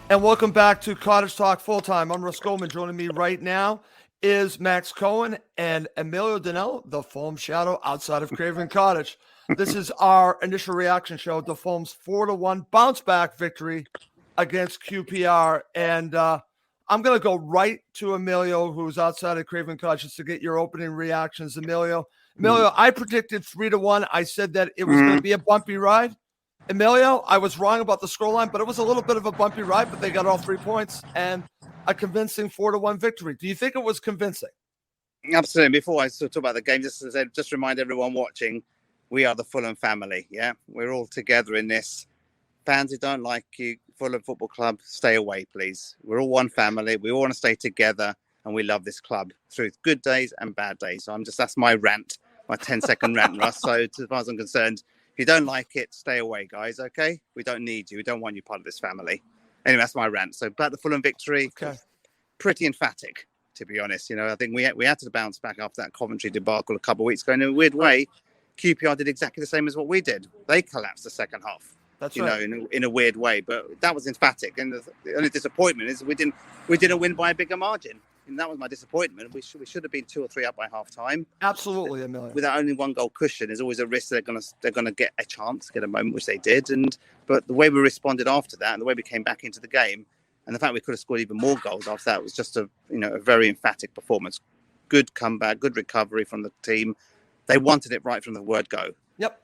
And welcome back to Cottage Talk Full Time. I'm Russ Goldman. Joining me right now is Max Cohen and Emilio Di Nello, the Fulham shadow outside of Craven Cottage. This is our initial reaction show to Fulham's 4-1 bounce back victory against QPR. And I'm going to go right to Emilio, who's outside of Craven Cottage, just to get your opening reactions. Emilio, I predicted 3-1. I said that it was going to be a bumpy ride. Emilio, I was wrong about the scoreline, but it was a little bit of a bumpy ride, but they got all 3 points and a convincing 4-1 victory. Do you think it was convincing? Absolutely. Before I talk about the game, just remind everyone watching, we are the Fulham family. Yeah, we're all together in this. Fans who don't like you, Fulham Football Club, stay away, please. We're all one family. We all want to stay together, and we love this club through good days and bad days. So that's my rant, my 10-second rant, Russ. So as far as I'm concerned, if you don't like it, stay away, guys. Okay, we don't need you. We don't want you part of this family. Anyway, that's my rant. So about the Fulham victory, pretty emphatic, to be honest. I think we had to bounce back after that Coventry debacle a couple of weeks ago. In a weird way, QPR did exactly the same as what we did. They collapsed the second half. That's right. In a weird way, but that was emphatic. And the only disappointment is we didn't win by a bigger margin. And that was my disappointment. We should have been 2 or 3 up by half time. Absolutely, Emilio. With that only 1 goal cushion, there's always a risk they're gonna get a chance, get a moment, which they did. But the way we responded after that, and the way we came back into the game, and the fact we could have scored even more goals after that was just a very emphatic performance. Good comeback, good recovery from the team. They wanted it right from the word go. Yep.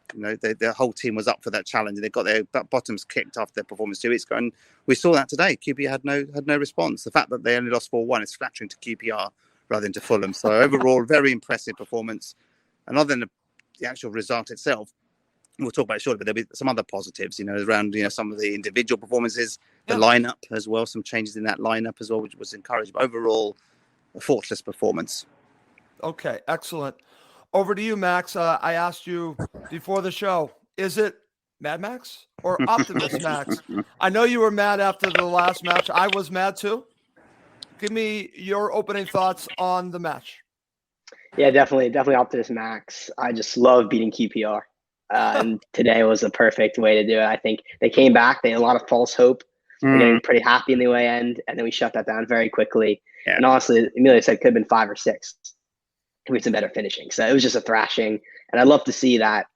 Their whole team was up for that challenge. They got their bottoms kicked after their performance 2 weeks ago, and we saw that today. QPR had no response. The fact that they only lost 4-1 is flattering to QPR rather than to Fulham. So overall, very impressive performance. And other than the actual result itself, we'll talk about it shortly, but there'll be some other positives, around some of the individual performances, the lineup as well, some changes in that lineup as well, which was encouraged. But overall, a fortress performance. Okay, excellent. Over to you, Max. I asked you before the show, is it Mad Max or Optimist Max? I know you were mad after the last match. I was mad too. Give me your opening thoughts on the match. Yeah, definitely Optimist Max. I just love beating QPR. And today was a perfect way to do it. I think they came back. They had a lot of false hope. We're getting pretty happy in the way end, and then we shut that down very quickly. Yeah. And honestly, Emilio said it could have been 5 or 6 with some better finishing. So it was just a thrashing. And I love to see that,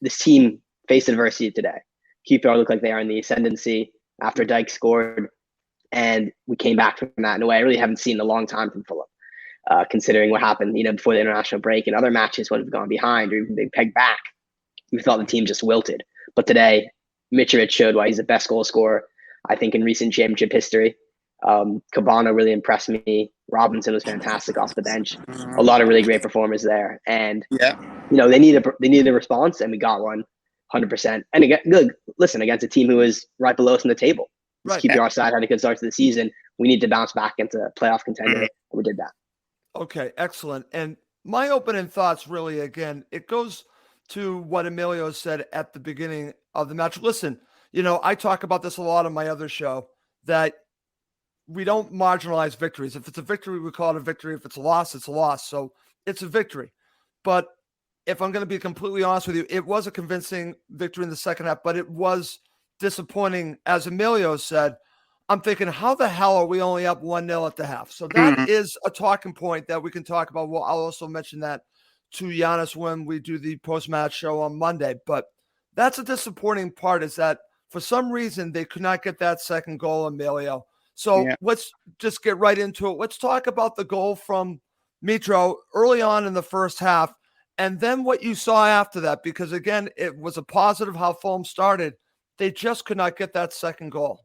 this team faced adversity today. QPR looked like they are in the ascendancy after Dyke scored. And we came back from that in a way I really haven't seen in a long time from Fulham, considering what happened, before the international break and other matches when we've gone behind or even been pegged back. We thought the team just wilted. But today, Mitrovic showed why he's the best goal scorer, I think, in recent championship history. Cabana really impressed me. Robinson was fantastic off the bench. A lot of really great performers there. And, they needed a response, and we got one 100%. And again, good. Listen, against a team who was right below us in the table. Right. QPR side had a good start to the season. We need to bounce back into playoff contender. We did that. Okay, excellent. And my opening thoughts really, again, it goes to what Emilio said at the beginning of the match. Listen, I talk about this a lot on my other show, that we don't marginalize victories. If it's a victory, we call it a victory. If it's a loss, it's a loss. So it's a victory. But if I'm going to be completely honest with you, it was a convincing victory in the second half, but it was disappointing. As Emilio said, I'm thinking, how the hell are we only up 1-0 at the half? So that is a talking point that we can talk about. Well, I'll also mention that to Giannis when we do the post-match show on Monday. But that's a disappointing part, is that for some reason they could not get that second goal, Emilio. So let's just get right into it. Let's talk about the goal from Mitro early on in the first half, and then what you saw after that, because, again, it was a positive how Fulham started. They just could not get that second goal.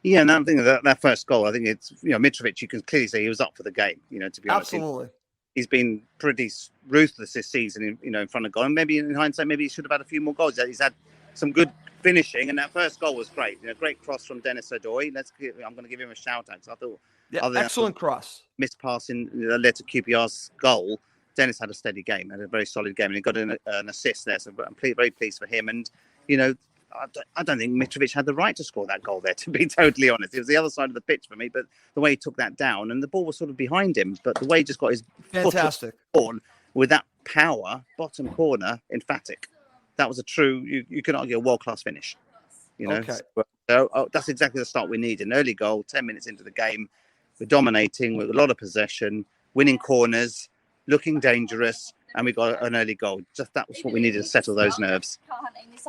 Yeah, and I'm thinking that first goal, I think it's, Mitrovic, you can clearly say he was up for the game, to be honest. Absolutely. He's been pretty ruthless this season, in front of goal. And maybe in hindsight, maybe he should have had a few more goals. He's had some good finishing, and that first goal was great. Great cross from Dennis Odoi. I'm going to give him a shout out. I thought, excellent cross. Missed passing that led to QPR's goal. Dennis had a steady game, had a very solid game, and he got an assist there. So I'm very pleased for him. And I don't think Mitrovic had the right to score that goal there, to be totally honest. It was the other side of the pitch for me, but the way he took that down, and the ball was sort of behind him, but the way he just got his fantastic foot with that power, bottom corner, emphatic. That was a true, you could argue, a world-class finish. You know, Okay. so that's exactly the start we need. An early goal, 10 minutes into the game, we're dominating with a lot of possession, winning corners, looking dangerous, and we got an early goal. Just that was what we needed to settle those nerves.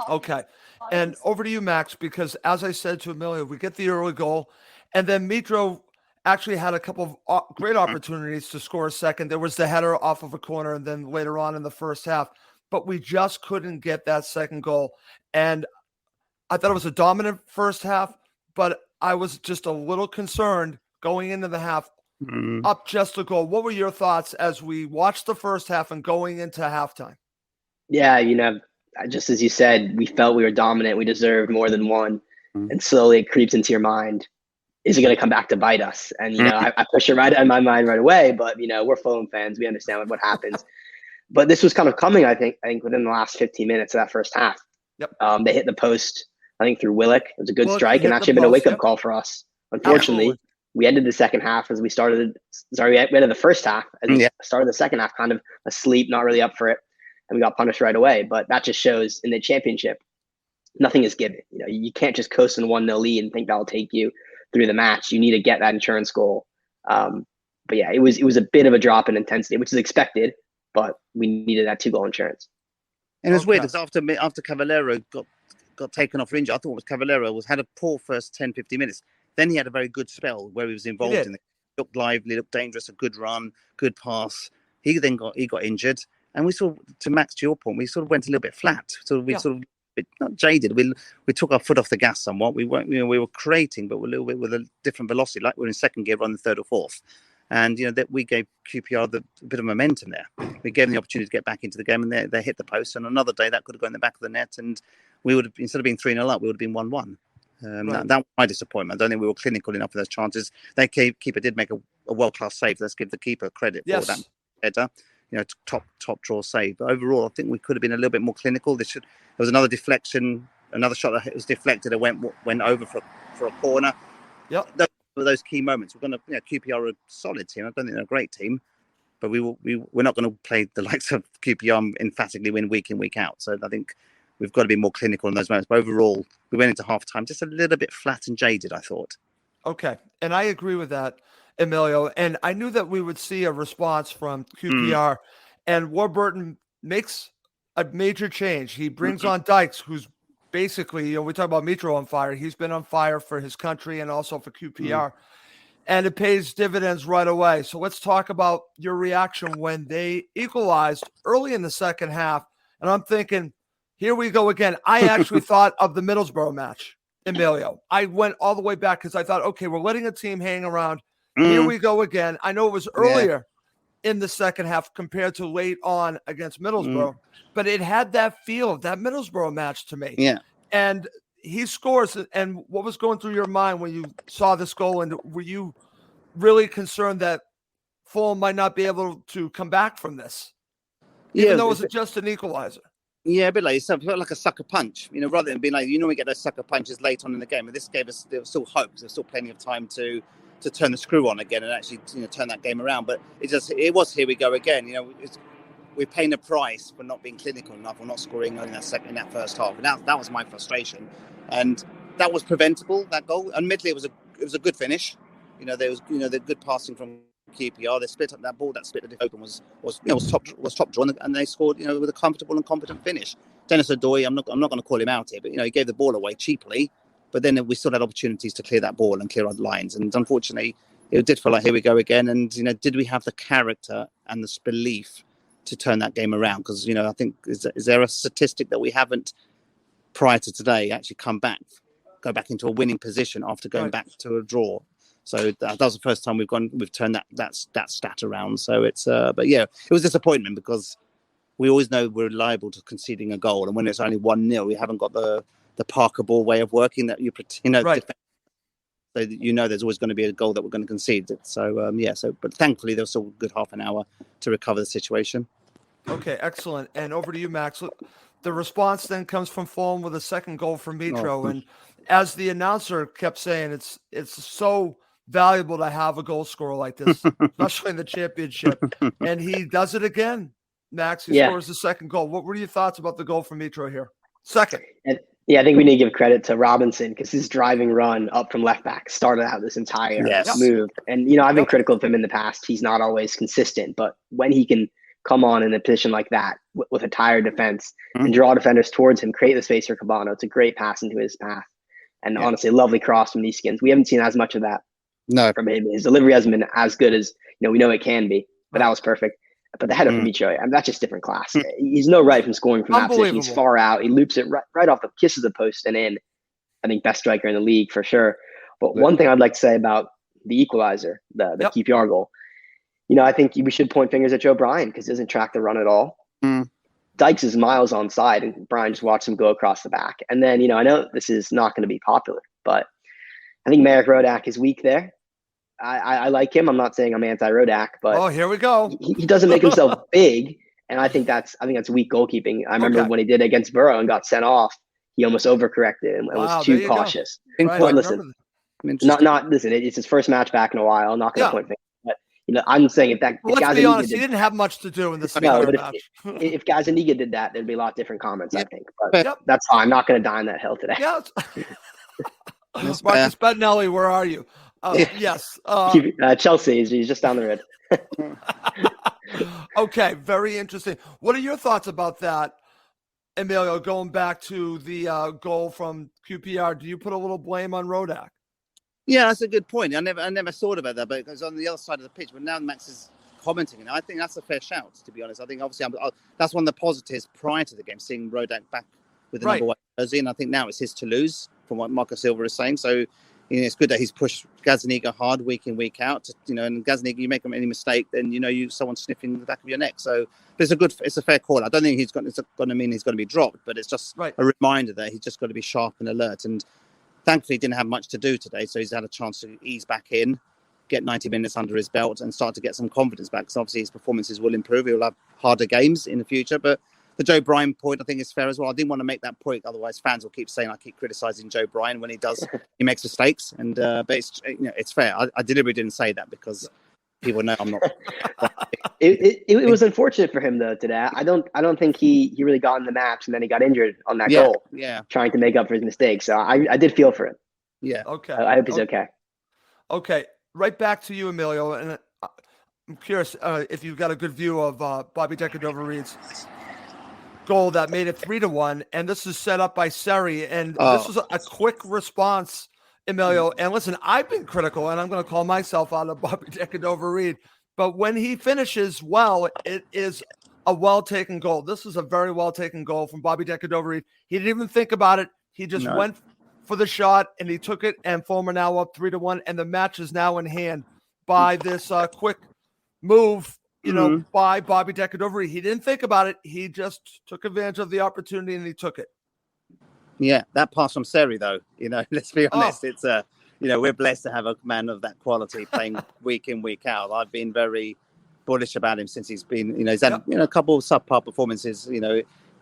Okay. And over to you, Max, because as I said to Emilio, we get the early goal, and then Mitro actually had a couple of great opportunities to score a second. There was the header off of a corner, and then later on in the first half, but we just couldn't get that second goal. And I thought it was a dominant first half, but I was just a little concerned going into the half, up just a goal. What were your thoughts as we watched the first half and going into halftime? Yeah, just as you said, we felt we were dominant. We deserved more than one. And slowly it creeps into your mind. Is it going to come back to bite us? And, I push it right out of my mind right away. But, we're Fulham fans. We understand what happens. But this was kind of coming, I think, within the last 15 minutes of that first half. Yep. They hit the post, I think, through Willock. It was a good strike and hit actually the been a post, wake-up call for us. Unfortunately, we ended the second half as we ended the first half as we started the second half kind of asleep, not really up for it. And we got punished right away. But that just shows in the championship, nothing is given. You can't just coast in 1-0 lead and think that'll take you through the match. You need to get that insurance goal. But yeah, it was a bit of a drop in intensity, which is expected, but we needed that 2-goal insurance. And it was weird because after Cavallero got taken off for injury, I thought Cavallero had a poor first 10-15 minutes. Then he had a very good spell where he was involved in it. Looked lively, looked dangerous, a good run, good pass. He got injured. And we sort of, to Max, to your point, we sort of went a little bit flat. So we sort of not jaded. We took our foot off the gas somewhat. We weren't, we were creating, but a little bit with a different velocity, like we're in second gear, running third or fourth. And that we gave QPR a bit of momentum there. We gave them the opportunity to get back into the game, and they hit the post. And another day that could have gone in the back of the net, and we would have, instead of being 3-0 up, we would have been 1-1. That was my disappointment. I don't think we were clinical enough for those chances. Their keeper did make a world-class save. Let's give the keeper credit for that header. Top draw save. But overall, I think we could have been a little bit more clinical. There was another deflection, another shot that was deflected and went over for a corner. Yep. Those key moments. We're going to, QPR are a solid team. I don't think they're a great team, but we're not going to play the likes of QPR and emphatically win week in, week out. So I think we've got to be more clinical in those moments. But overall, we went into half time just a little bit flat and jaded, I thought. Okay. And I agree with that, Emilio. And I knew that we would see a response from QPR. And Warburton makes a major change. He brings on Dykes, who's basically, we talk about Mitro on fire. He's been on fire for his country and also for QPR. And it pays dividends right away. So let's talk about your reaction when they equalized early in the second half. And I'm thinking, here we go again. I actually thought of the Middlesbrough match, Emilio. I went all the way back because I thought, okay, we're letting a team hang around. Here we go again. I know it was earlier in the second half compared to late on against Middlesbrough, but it had that feel of that Middlesbrough match to me. Yeah. And he scores. And what was going through your mind when you saw this goal? And were you really concerned that Fulham might not be able to come back from this, even though it was just an equalizer? Yeah, a bit like yourself. It felt like a sucker punch, rather than being like, we get those sucker punches late on in the game. And this gave us, there was still hope. There was still plenty of time to turn the screw on again and actually, turn that game around. But it was here we go again. We're paying a price for not being clinical enough or not scoring in that first half. And that was my frustration. And that was preventable, that goal. Admittedly, it was a good finish. There was, the good passing from QPR. They split up that ball. That split open was top draw, and they scored, with a comfortable and competent finish. Dennis Odoi, I'm not going to call him out here, but he gave the ball away cheaply. But then we still had opportunities to clear that ball and clear our lines. And unfortunately, it did feel like here we go again. And did we have the character and the belief to turn that game around? Because I think is there a statistic that we haven't prior to today actually go back into a winning position after going back to a draw? So that was the first time we've turned that stat around. So it's but yeah, it was disappointment because we always know we're liable to conceding a goal, and when it's only 1-0, we haven't got the Parker ball way of working that right. So there's always going to be a goal that we're going to concede. So but thankfully there was still a good half an hour to recover the situation. Okay, excellent. And over to you, Max. The response then comes from Fulham with a second goal from Mitro, and as the announcer kept saying, it's so valuable to have a goal scorer like this, especially in the championship. And he does it again, Max. He scores the second goal. What were your thoughts about the goal from Mitro here? Second. Yeah, I think we need to give credit to Robinson because his driving run up from left back started out this entire Yes. move. And, I've been critical of him in the past. He's not always consistent, but when he can come on in a position like that with a tired defense and draw defenders towards him, create the space for Cabano, it's a great pass into his path. And honestly, a lovely cross from Neeskins. We haven't seen as much of that from him. His delivery hasn't been as good as we know it can be, but that was perfect. But the header from Micho, that's just different class. He's no right from scoring from that position. He's far out. He loops it right off the kisses the post and in. I think best striker in the league for sure. But one thing I'd like to say about the equalizer, the QPR goal, I think we should point fingers at Joe Bryan because he doesn't track the run at all. Dykes is miles onside, and Bryan just watched him go across the back. And then, I know this is not going to be popular, but I think Marek Rodak is weak there. I like him. I'm not saying I'm anti-Rodak, but here we go. He doesn't make himself big, and I think that's weak goalkeeping. I remember when he did against Borough and got sent off, he almost overcorrected and was too cautious. Right, but listen, listen. It's his first match back in a while. I'm not going to point fingers, but I'm saying if let's be honest, he didn't have much to do in this match. If Gazaniga did that, there'd be a lot of different comments. I think, but that's fine. I'm not going to die on that hill today. Yeah. Marcus Bettinelli, where are you? Yes. Chelsea. He's just down the road. Okay, very interesting. What are your thoughts about that, Emilio, going back to the goal from QPR? Do you put a little blame on Rodak? Yeah, that's a good point. I never thought about that, but it was on the other side of the pitch. But now Max is commenting, and I think that's a fair shout, to be honest. I think obviously that's one of the positives prior to the game, seeing Rodak back with the number one jersey, and I think now it's his to lose, from what Marco Silva is saying. So it's good that he's pushed Gazaniga hard week in, week out. And Gazaniga, you make any mistake, then someone's sniffing the back of your neck. So it's a fair call. I don't think it's going to mean he's going to be dropped, but it's just a reminder that he's just got to be sharp and alert. And thankfully, he didn't have much to do today, so he's had a chance to ease back in, get 90 minutes under his belt, and start to get some confidence back. Because obviously his performances will improve. He'll have harder games in the future, but the Joe Bryan point, I think, is fair as well. I didn't want to make that point, otherwise fans will keep saying I keep criticising Joe Bryan when he makes mistakes. And but it's fair. I deliberately didn't say that because people know I'm not. It was unfortunate for him though today. I don't think he really got in the match, and then he got injured on that goal. Yeah, trying to make up for his mistakes. So I did feel for him. Yeah. Okay. I hope he's okay. Okay. Right back to you, Emilio, and I'm curious if you've got a good view of Bobby Decordova-Reid's goal that made it 3-1, and this is set up by Seri, and this was a quick response, Emilio. And listen, I've been critical, and I'm going to call myself out of Bobby Decordova-Reid, but when he finishes well, it is a well-taken goal. This is a very well-taken goal from Bobby Decordova-Reid. He didn't even think about it. He just went for the shot, and he took it, and Fulham are now up 3-1, and the match is now in hand by this quick move by Bobby Decordova-Reid. He didn't think about it. He just took advantage of the opportunity, and he took it. Yeah, that pass from Seri, though, let's be honest. It's we're blessed to have a man of that quality playing week in, week out. I've been very bullish about him since he's been, he's had, a couple of subpar performances,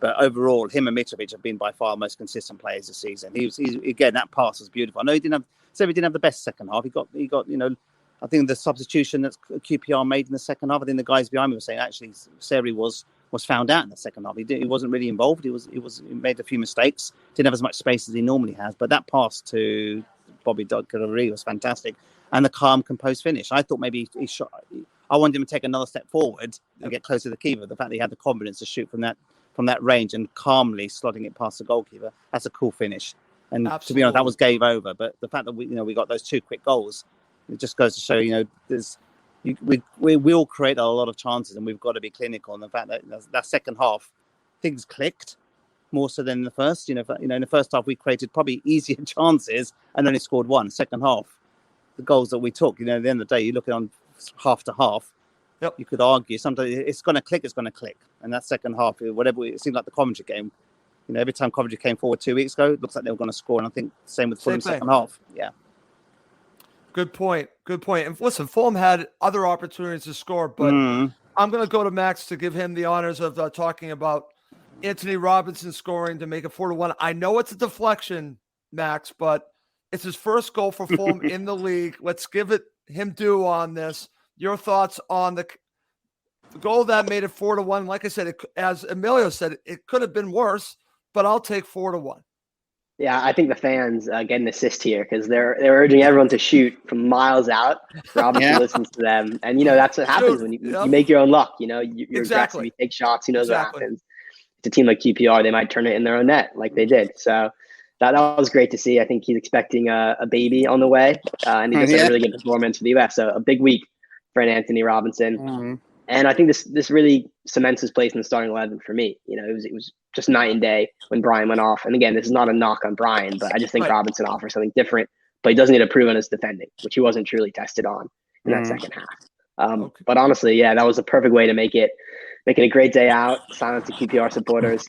but overall, him and Mitrovic have been by far the most consistent players this season. He's again, that pass was beautiful. I know Seri didn't have the best second half. He got, I think the substitution that QPR made in the second half, I think the guys behind me were saying actually Seri was found out in the second half. He wasn't really involved. He made a few mistakes. Didn't have as much space as he normally has. But that pass to Bobby Decordova-Reid was fantastic, and the calm, composed finish. I thought maybe he shot. I wanted him to take another step forward and get closer to the keeper. The fact that he had the confidence to shoot from that range and calmly slotting it past the goalkeeper, that's a cool finish. And to be honest, that was game over. But the fact that we got those two quick goals, it just goes to show, we all create a lot of chances, and we've got to be clinical. And the fact that second half, things clicked more so than in the first. In the first half we created probably easier chances and only scored one. Second half, the goals that we took, at the end of the day, you look at on half to half. Yep. You could argue sometimes it's going to click. And that second half, it seemed like the Coventry game. Every time Coventry came forward 2 weeks ago, it looks like they were going to score. And I think same with Fulham second half. Yeah. Good point. And listen, Fulham had other opportunities to score, but I'm going to go to Max to give him the honors of talking about Anthony Robinson scoring to make it 4-1. I know it's a deflection, Max, but it's his first goal for Fulham in the league. Let's give him due on this. Your thoughts on the goal that made it 4-1? Like I said, as Emilio said, it could have been worse, but I'll take 4-1. Yeah, I think the fans get an assist here because they're urging everyone to shoot from miles out. Robinson Yeah. listens to them, and that's what happens Shoot. when you Yep. make your own luck. You're aggressive, Exactly. you take shots. Who knows what Exactly. happens? It's a team like QPR; they might turn it in their own net, like they did. So that was great to see. I think he's expecting a baby on the way, and he just had a really good performance for the US. So a big week for Anthony Robinson. Mhm. And I think this really cements his place in the starting 11 for me. It was just night and day when Brian went off. And again, this is not a knock on Brian, but I just think Right. Robinson offers something different. But he doesn't need to prove on his defending, which he wasn't truly tested on in that second half. Okay. But honestly, yeah, that was a perfect way to make it a great day out. Silence to QPR supporters.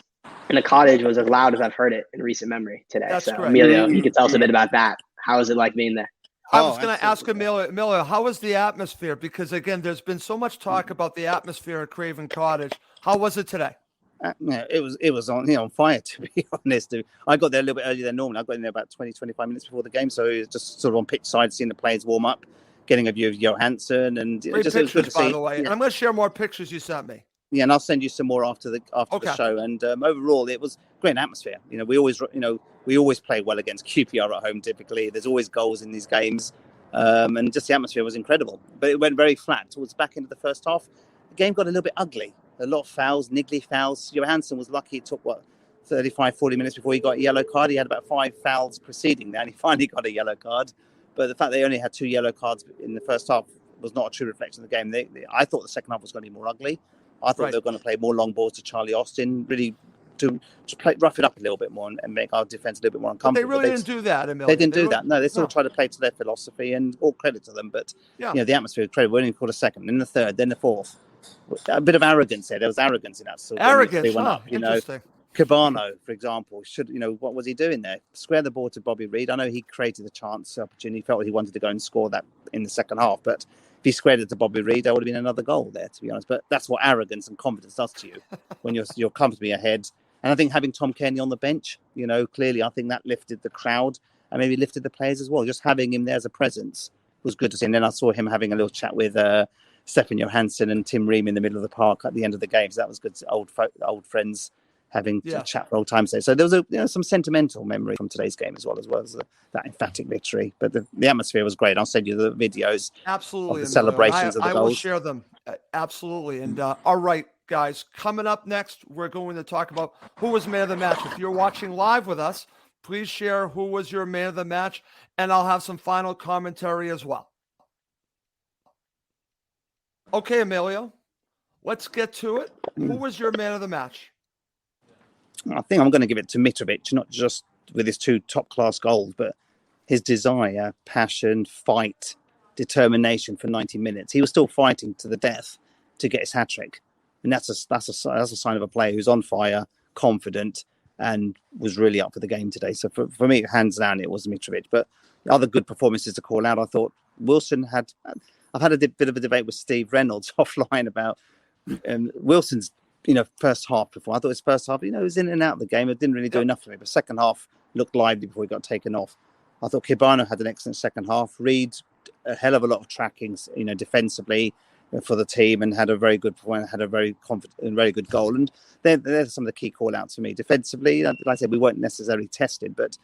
And the cottage was as loud as I've heard it in recent memory today. That's so great. Emilio, you could tell us a bit about that. How was it like being there? I was going to ask Emilio, how was the atmosphere? Because again, there's been so much talk about the atmosphere at Craven Cottage. How was it today? No, it was on fire, to be honest. I got there a little bit earlier than normal. I got in there about 20-25 minutes before the game, so it was just sort of on pitch side, seeing the players warm up, getting a view of Johansson, and Great just pictures, it was good to by see. the way. Yeah. And I'm going to share more pictures you sent me. Yeah, and I'll send you some more after the show. And overall, it was great atmosphere. We always play well against QPR at home. Typically, there's always goals in these games, and just the atmosphere was incredible. But it went very flat towards the back end of the first half. The game got a little bit ugly. A lot of fouls, niggly fouls. Johansson was lucky. It took 35-40 minutes before he got a yellow card. He had about 5 fouls preceding that, and he finally got a yellow card. But the fact they only had 2 yellow cards in the first half was not a true reflection of the game. I thought the second half was going to be more ugly. I thought they were going to play more long balls to Charlie Austin, really to rough it up a little bit more and make our defense a little bit more uncomfortable. But they really didn't do that, Emilio. They didn't do that. No, they still tried to play to their philosophy, and all credit to them. But the atmosphere was incredible. We only caught a second, then the third, then the fourth. A bit of arrogance there. There was arrogance in that. So arrogance, interesting. Cabano, for example, what was he doing there? Square the ball to Bobby Reid. I know he created the chance opportunity. He felt he wanted to go and score that in the second half, but if he squared it to Bobby Reid, there would have been another goal there, to be honest. But that's what arrogance and confidence does to you when you're comfortably ahead. And I think having Tom Kearney on the bench, clearly I think that lifted the crowd and maybe lifted the players as well. Just having him there as a presence was good to see. And then I saw him having a little chat with Stefan Johansson and Tim Ream in the middle of the park at the end of the game. So that was good. Old friends having a chat for old time's sake. So there was some sentimental memory from today's game as well as that emphatic victory. But the atmosphere was great. I'll send you the videos. Absolutely, of the celebrations of the goals. I will share them. Absolutely. And all right, guys, coming up next, we're going to talk about who was man of the match. If you're watching live with us, please share who was your man of the match, and I'll have some final commentary as well. Okay, Emilio, let's get to it. Who was your man of the match? I think I'm going to give it to Mitrovic, not just with his 2 top-class goals, but his desire, passion, fight, determination for 90 minutes. He was still fighting to the death to get his hat-trick. And that's a sign of a player who's on fire, confident, and was really up for the game today. So for me, hands down, it was Mitrovic. But other good performances to call out, I thought Wilson had... I've had a bit of a debate with Steve Reynolds offline about Wilson's, first half before. I thought his first half, he was in and out of the game. It didn't really do enough for me. But second half looked lively before he got taken off. I thought Cabano had an excellent second half. Reid, a hell of a lot of trackings, defensively for the team, and had a very good point, had a very confident and very good goal. And there's some of the key call outs for me. Defensively, like I said, we weren't necessarily tested, but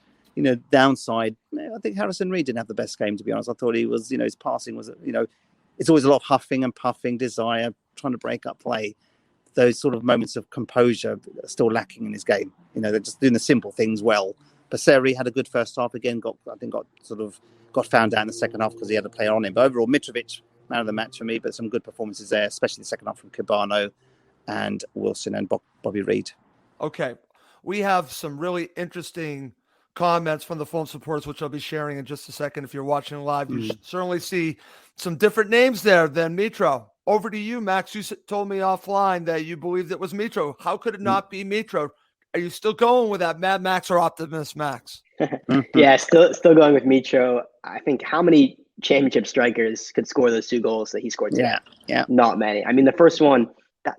downside, I think Harrison Reed didn't have the best game, to be honest. I thought he was, his passing was, it's always a lot of huffing and puffing, desire, trying to break up play. Those sort of moments of composure are still lacking in his game. They're just doing the simple things well. Passeri had a good first half again, got found out in the second half because he had a player on him. But overall, Mitrovic, man of the match for me, but some good performances there, especially the second half from Cabano and Wilson and Bobby Reid. Okay. We have some really interesting comments from the Fulham supporters, which I'll be sharing in just a second. If you're watching live, you certainly see some different names there than Mitro. Over to you, Max. You told me offline that you believed it was Mitro. How could it not be Mitro? Are you still going with that Mad Max or Optimus Max? Yeah, still going with Mitro. I think how many championship strikers could score those 2 goals that he scored today? Yeah. Not many. I mean, the first one,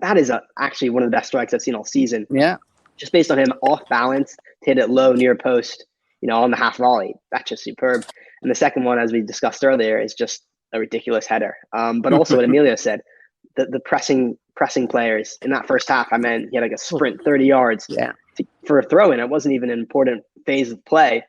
that is actually one of the best strikes I've seen all season. Yeah. Just based on him off balance, to hit it low near post, on the half volley. That's just superb. And the second one, as we discussed earlier, is just a ridiculous header. But also what Emilio said, the pressing players in that first half, I meant he had like a sprint 30 yards for a throw in. It wasn't even an important phase of play,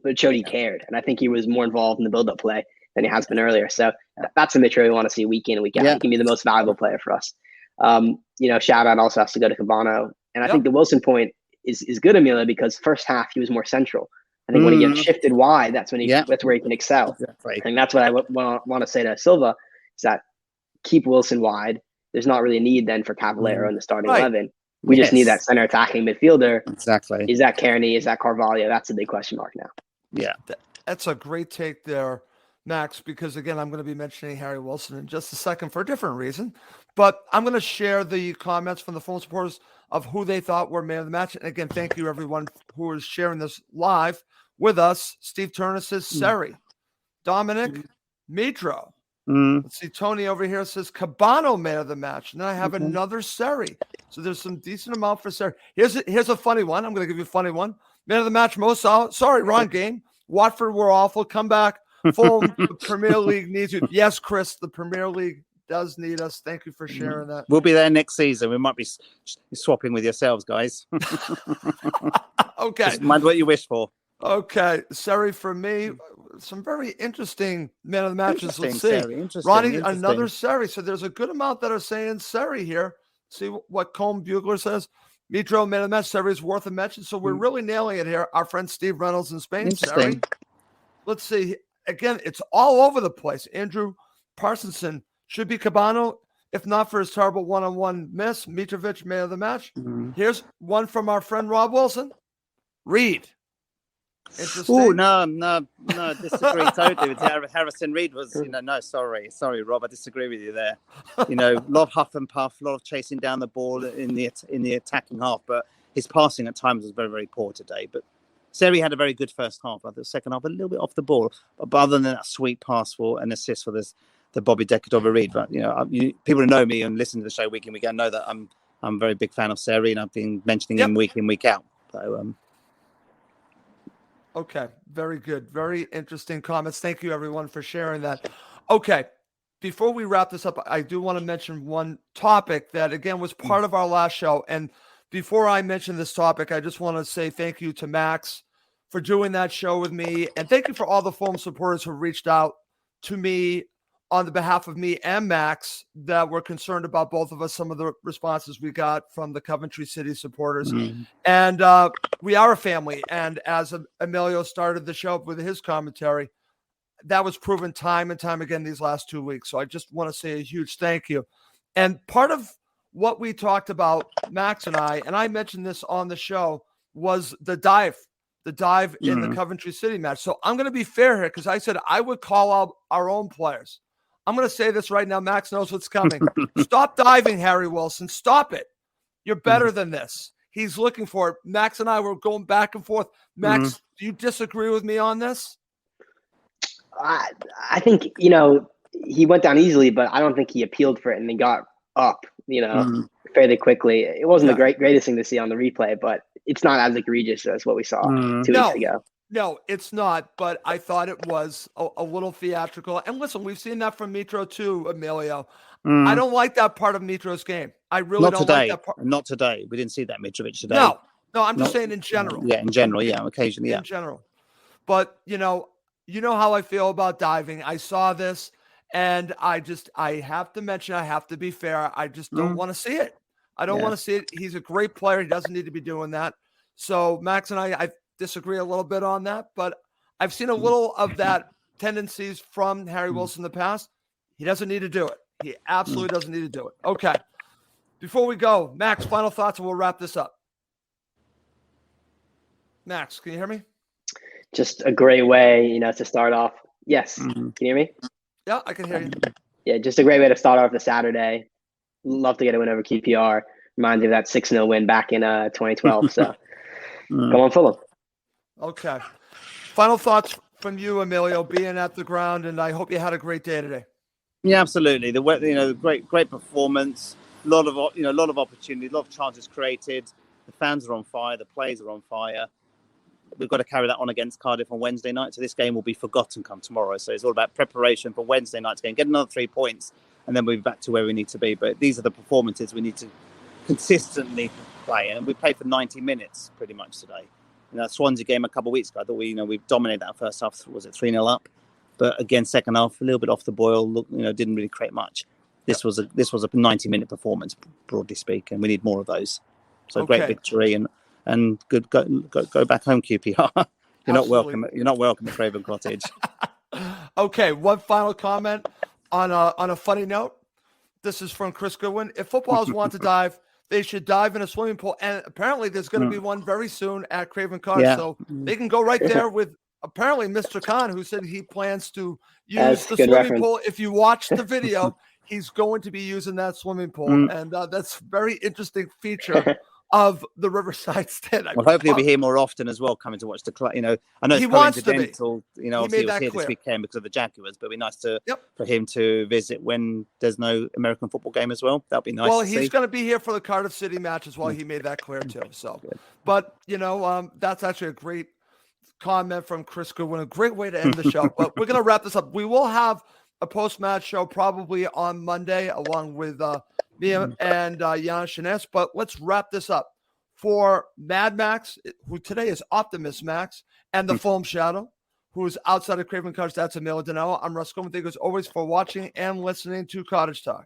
but it showed he cared. And I think he was more involved in the build-up play than he has been earlier. So that's a Mitro we want to see week in and week out. He can be the most valuable player for us. Shout out also has to go to Cabano. And I think the Wilson point is good, Emilio, because first half he was more central. I think when he gets shifted wide, that's when that's where he can excel. Exactly. And that's what I want to say to Silva is that keep Wilson wide. There's not really a need then for Cavallero in the starting 11. We just need that center attacking midfielder. Exactly. Is that Kearney? Is that Carvalho? That's a big question mark now. Yeah. That's a great take there, Max, because again, I'm going to be mentioning Harry Wilson in just a second for a different reason, but I'm going to share the comments from the Fulham supporters of who they thought were man of the match. And again, thank you everyone who is sharing this live with us. Steve Turner says Seri. Dominic, Mitro. Let's see, Tony over here says Cabano man of the match. And then I have another Seri. So there's some decent amount for Seri. Here's a funny one. I'm going to give you a funny one. Man of the match, most solid. Sorry, wrong game. Watford were awful. Come back. Fulham, the Premier League needs you. Yes, Chris, the Premier League does need us. Thank you for sharing that. We'll be there next season. We might be swapping with yourselves, guys. Okay. Just mind what you wish for. Okay. Seri for me. Some very interesting man of the matches. Let's see. Ronnie, another Seri. So there's a good amount that are saying Seri here. See what Colm Bugler says. Mitro, man of the match. Seri is worth a mention. So we're really nailing it here. Our friend Steve Reynolds in Spain. Seri. Let's see. Again, it's all over the place. Andrew Parsonson should be Cabano, if not for his terrible one-on-one miss. Mitrovic, man of the match. Here's one from our friend Rob Wilson. Reed. Oh, no, disagree totally with Harrison Reed was, sorry, Rob, I disagree with you there. A lot of huff and puff, a lot of chasing down the ball in the attacking half, but his passing at times was very, very poor today. But Seri had a very good first half. I think the second half a little bit off the ball, but other than that sweet pass for an assist for the Bobby Decadova Reed. But people who know me and listen to the show week in week out know that I'm a very big fan of Seri, and I've been mentioning him week in week out. So Okay, very good. Very interesting comments. Thank you, everyone, for sharing that. Okay, before we wrap this up, I do want to mention one topic that, again, was part of our last show. And before I mention this topic, I just want to say thank you to Max for doing that show with me. And thank you for all the Fulham supporters who reached out to me on the behalf of me and Max that were concerned about both of us, some of the responses we got from the Coventry City supporters. And we are a family. And as Emilio started the show with his commentary, that was proven time and time again these last 2 weeks. So I just want to say a huge thank you. And part of what we talked about, Max and I mentioned this on the show, was the dive in the Coventry City match. So I'm going to be fair here because I said I would call out our own players. I'm going to say this right now. Max knows what's coming. Stop diving, Harry Wilson. Stop it. You're better than this. He's looking for it. Max and I were going back and forth. Max, do you disagree with me on this? I think, he went down easily, but I don't think he appealed for it and then got up, fairly quickly. It wasn't the greatest thing to see on the replay, but it's not as egregious as what we saw 2 weeks ago. No, it's not, but I thought it was a little theatrical. And listen, we've seen that from Mitro too, Emilio. I don't like that part of Mitro's game. I really don't like that part. Not today. We didn't see that Mitrovic today. No, I'm just saying in general. Yeah, in general, yeah, occasionally, yeah. In general. But, you know how I feel about diving. I saw this, and I have to mention, I have to be fair. I just don't want to see it. I don't want to see it. He's a great player. He doesn't need to be doing that. So Max and I disagree a little bit on that, but I've seen a little of that tendencies from Harry Wilson in the past. He doesn't need to do it. He absolutely doesn't need to do it. Okay. Before we go, Max, final thoughts, and we'll wrap this up. Max, can you hear me? Just a great way, to start off. Yes. Can you hear me? Yeah, I can hear you. Yeah, just a great way to start off the Saturday. Love to get a win over QPR. Reminds me of that 6-0 win back in 2012. So go on, Fulham. Okay. Final thoughts from you, Emilio, being at the ground, and I hope you had a great day today. Yeah, absolutely. The great performance, a lot of opportunity, a lot of chances created. The fans are on fire, the players are on fire. We've got to carry that on against Cardiff on Wednesday night. So this game will be forgotten come tomorrow. So it's all about preparation for Wednesday night's game. Get another 3 points, and then we'll be back to where we need to be. But these are the performances we need to consistently play. And we played for 90 minutes pretty much today. Swansea game a couple of weeks ago, I thought we dominated that first half. Was it 3-0 up? But again, second half a little bit off the boil. Didn't really create much. This was a 90-minute performance, broadly speaking. We need more of those. So great victory and good. Go back home, QPR. You're not welcome. You're not welcome at Craven Cottage. Okay, one final comment on a funny note. This is from Chris Goodwin. If footballers want to dive, they should dive in a swimming pool. And apparently there's going to be one very soon at Craven Cottage. So they can go right there with apparently Mr. Khan, who said he plans to use the swimming pool. If you watch the video, he's going to be using that swimming pool. And that's a very interesting feature of the Riverside stand. Well, hopefully he'll be here more often as well, coming to watch the club. I know it's coincidental. Obviously he was here this weekend because of the Jaguars, but it'd be nice for him to visit when there's no American football game as well. That'd be nice. Well, he's going to be here for the Cardiff City match as well. He made that clear too. So, but that's actually a great comment from Chris Goodwin. A great way to end the show. But we're going to wrap this up. We will have a post-match show probably on Monday, along with me and Jan Shines. But let's wrap this up. For Mad Max, who today is Optimus Max, and the Fulham Shadow, who is outside of Craven Cottage, that's Emilio Di Nello. I'm Russ Cohen. Thank you as always for watching and listening to Cottage Talk.